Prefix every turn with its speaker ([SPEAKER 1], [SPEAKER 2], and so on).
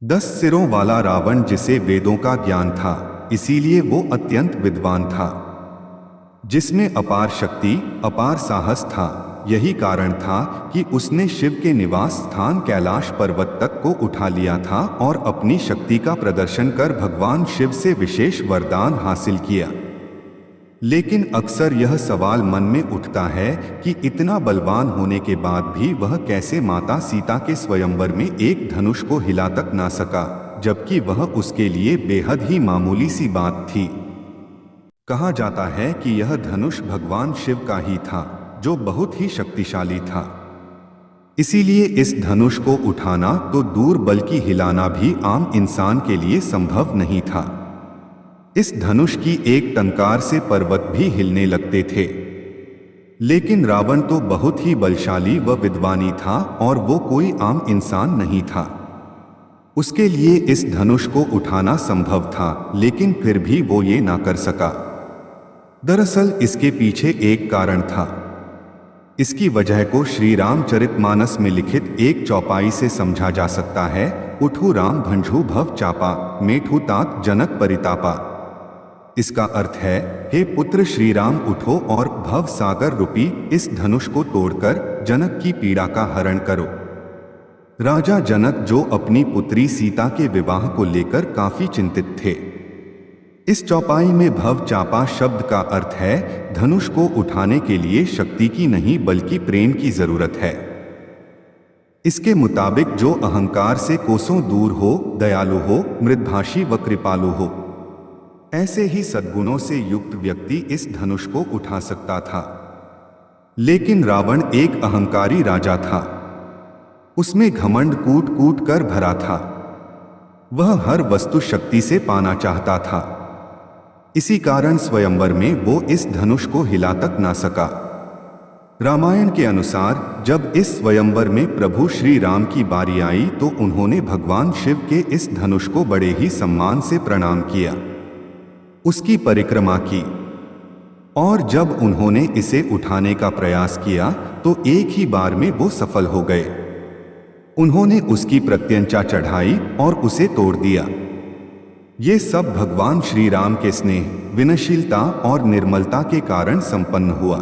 [SPEAKER 1] 10 सिरों वाला रावण, जिसे वेदों का ज्ञान था, इसीलिए वो अत्यंत विद्वान था, जिसमें अपार शक्ति, अपार साहस था। यही कारण था कि उसने शिव के निवास स्थान कैलाश पर्वत तक को उठा लिया था और अपनी शक्ति का प्रदर्शन कर भगवान शिव से विशेष वरदान हासिल किया। लेकिन अक्सर यह सवाल मन में उठता है कि इतना बलवान होने के बाद भी वह कैसे माता सीता के स्वयंवर में एक धनुष को हिला तक ना सका, जबकि वह उसके लिए बेहद ही मामूली सी बात थी। कहा जाता है कि यह धनुष भगवान शिव का ही था, जो बहुत ही शक्तिशाली था। इसीलिए इस धनुष को उठाना तो दूर बल्कि हिलाना भी आम इंसान के लिए संभव नहीं था। इस धनुष की एक टंकार से पर्वत भी हिलने लगते थे। लेकिन रावण तो बहुत ही बलशाली व विद्वानी था और वो कोई आम इंसान नहीं था। उसके लिए इस धनुष को उठाना संभव था, लेकिन फिर भी वो ये ना कर सका। दरअसल इसके पीछे एक कारण था। इसकी वजह को श्री रामचरितमानस में लिखित एक चौपाई से समझा जा सकता है। उठू राम भंजू भव चापा, मेठू तात जनक परितापा। इसका अर्थ है, हे पुत्र श्री राम उठो और भव सागर रूपी इस धनुष को तोड़कर जनक की पीड़ा का हरण करो। राजा जनक, जो अपनी पुत्री सीता के विवाह को लेकर काफी चिंतित थे। इस चौपाई में भव चापा शब्द का अर्थ है धनुष को उठाने के लिए शक्ति की नहीं बल्कि प्रेम की जरूरत है। इसके मुताबिक जो अहंकार से कोसों दूर हो, दयालु हो, मृदभाषी व कृपालु हो, ऐसे ही सद्गुणों से युक्त व्यक्ति इस धनुष को उठा सकता था। लेकिन रावण एक अहंकारी राजा था। उसमें घमंड कूट कूट कर भरा था। वह हर वस्तु शक्ति से पाना चाहता था। इसी कारण स्वयंवर में वो इस धनुष को हिला तक ना सका। रामायण के अनुसार जब इस स्वयंवर में प्रभु श्री राम की बारी आई तो उन्होंने भगवान शिव के इस धनुष को बड़े ही सम्मान से प्रणाम किया, उसकी परिक्रमा की, और जब उन्होंने इसे उठाने का प्रयास किया तो एक ही बार में वो सफल हो गए। उन्होंने उसकी प्रत्यंचा चढ़ाई और उसे तोड़ दिया। ये सब भगवान श्री राम के स्नेह, विनयशीलता और निर्मलता के कारण संपन्न हुआ।